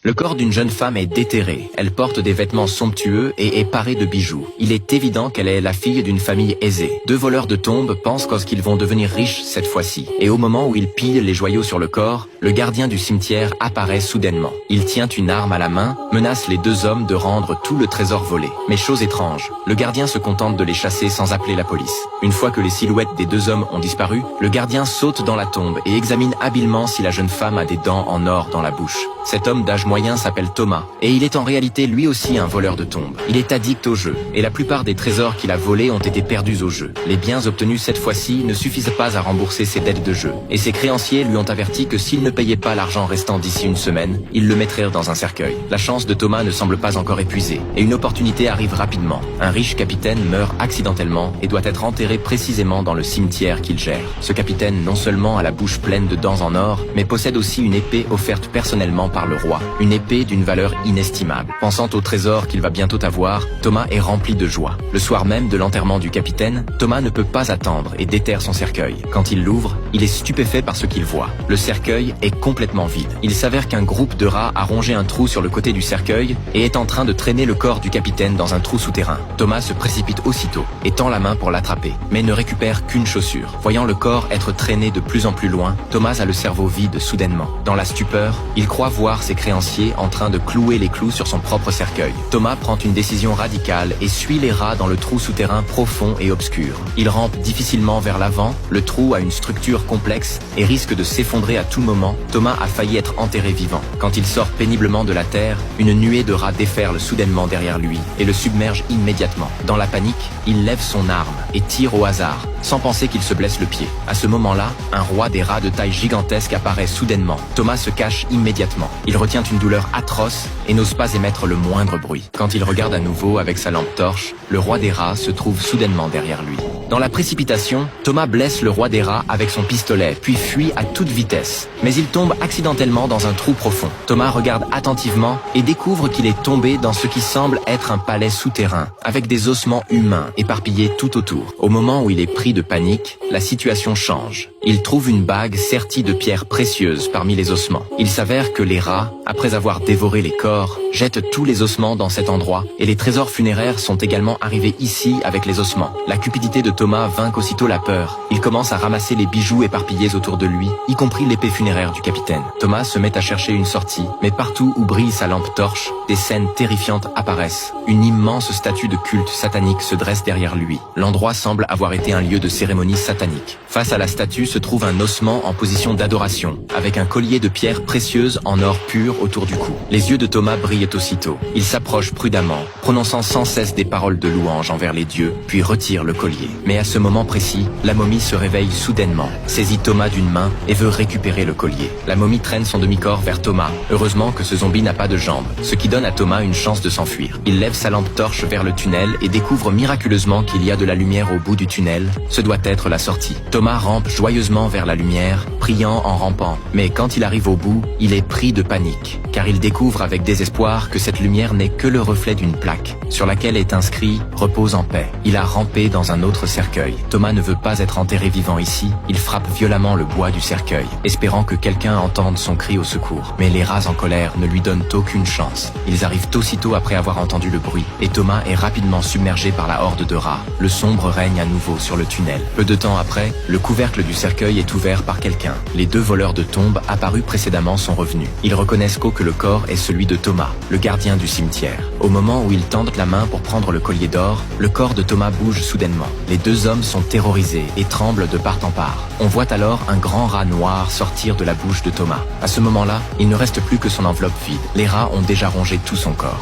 Le corps d'une jeune femme est déterré. Elle porte des vêtements somptueux et est parée de bijoux. Il est évident qu'elle est la fille d'une famille aisée. Deux voleurs de tombes pensent qu'ils vont devenir riches cette fois-ci. Et au moment où ils pillent les joyaux sur le corps, le gardien du cimetière apparaît soudainement. Il tient une arme à la main, menace les deux hommes de rendre tout le trésor volé. Mais chose étrange, le gardien se contente de les chasser sans appeler la police. Une fois que les silhouettes des deux hommes ont disparu, le gardien saute dans la tombe et examine habilement si la jeune femme a des dents en or dans la bouche. Cet homme d'âge moyen s'appelle Thomas, et il est en réalité lui aussi un voleur de tombes. Il est addict au jeu, et la plupart des trésors qu'il a volés ont été perdus au jeu. Les biens obtenus cette fois-ci ne suffisent pas à rembourser ses dettes de jeu, et ses créanciers lui ont averti que s'il ne payait pas l'argent restant d'ici une semaine, ils le mettraient dans un cercueil. La chance de Thomas ne semble pas encore épuisée, et une opportunité arrive rapidement. Un riche capitaine meurt accidentellement et doit être enterré précisément dans le cimetière qu'il gère. Ce capitaine non seulement a la bouche pleine de dents en or, mais possède aussi une épée offerte personnellement par le roi, une épée d'une valeur inestimable. Pensant au trésor qu'il va bientôt avoir, Thomas est rempli de joie. Le soir même de l'enterrement du capitaine, Thomas ne peut pas attendre et déterre son cercueil. Quand il l'ouvre, il est stupéfait par ce qu'il voit. Le cercueil est complètement vide. Il s'avère qu'un groupe de rats a rongé un trou sur le côté du cercueil et est en train de traîner le corps du capitaine dans un trou souterrain. Thomas se précipite aussitôt et tend la main pour l'attraper, mais ne récupère qu'une chaussure. Voyant le corps être traîné de plus en plus loin, Thomas a le cerveau vide soudainement. Dans la stupeur, il croit voir ses créanciers en train de clouer les clous sur son propre cercueil. Thomas prend une décision radicale et suit les rats dans le trou souterrain profond et obscur. Il rampe difficilement vers l'avant, le trou a une structure complexe et risque de s'effondrer à tout moment. Thomas a failli être enterré vivant. Quand il sort péniblement de la terre, une nuée de rats déferle soudainement derrière lui et le submerge immédiatement. Dans la panique, il lève son arme et tire au hasard, sans penser qu'il se blesse le pied. À ce moment-là, un roi des rats de taille gigantesque apparaît soudainement. Thomas se cache immédiatement. Il retient une douleur atroce et n'ose pas émettre le moindre bruit. Quand il regarde à nouveau avec sa lampe torche, le roi des rats se trouve soudainement derrière lui. Dans la précipitation, Thomas blesse le roi des rats avec son pistolet, puis fuit à toute vitesse. Mais il tombe accidentellement dans un trou profond. Thomas regarde attentivement et découvre qu'il est tombé dans ce qui semble être un palais souterrain, avec des ossements humains éparpillés tout autour. Au moment où il est pris de panique, la situation change. Il trouve une bague sertie de pierres précieuses parmi les ossements. Il s'avère que les rats, après avoir dévoré les corps, jettent tous les ossements dans cet endroit et les trésors funéraires sont également arrivés ici avec les ossements. La cupidité de Thomas vainc aussitôt la peur. Il commence à ramasser les bijoux éparpillés autour de lui, y compris l'épée funéraire du capitaine. Thomas se met à chercher une sortie, mais partout où brille sa lampe torche, des scènes terrifiantes apparaissent. Une immense statue de culte satanique se dresse derrière lui. L'endroit semble avoir été un lieu de cérémonie satanique. Face à la statue se trouve un ossement en position d'adoration, avec un collier de pierres précieuses en or pur autour du cou. Les yeux de Thomas brillent aussitôt. Il s'approche prudemment, prononçant sans cesse des paroles de louange envers les dieux, puis retire le collier. Mais à ce moment précis, la momie se réveille soudainement, saisit Thomas d'une main et veut récupérer le collier. La momie traîne son demi-corps vers Thomas. Heureusement que ce zombie n'a pas de jambes, ce qui donne à Thomas une chance de s'enfuir. Il lève sa lampe torche vers le tunnel et découvre miraculeusement qu'il y a de la lumière au bout du tunnel. Ce doit être la sortie. Thomas rampe joyeusement vers la lumière, priant en rampant. Mais quand il arrive au bout, il est pris de panique, car il découvre avec désespoir que cette lumière n'est que le reflet d'une plaque, sur laquelle est inscrit « Repose en paix ». Il a rampé dans un autre cercueil. Thomas ne veut pas être enterré vivant ici. Il frappe violemment le bois du cercueil, espérant que quelqu'un entende son cri au secours. Mais les rats en colère ne lui donnent aucune chance. Ils arrivent aussitôt après avoir entendu le bruit, et Thomas est rapidement submergé par la horde de rats. Le sombre règne à nouveau sur le tunnel. Peu de temps après, le couvercle du cercueil est ouvert par quelqu'un. Les deux voleurs de tombes apparus précédemment sont revenus. Ils reconnaissent que le corps est celui de Thomas, le gardien du cimetière. Au moment où ils tendent la main pour prendre le collier d'or, le corps de Thomas bouge soudainement. Les deux hommes sont terrorisés et tremblent de part en part. On voit alors un grand rat noir sortir de la bouche de Thomas. À ce moment-là, il ne reste plus que son enveloppe vide. Les rats ont déjà rongé tout son corps.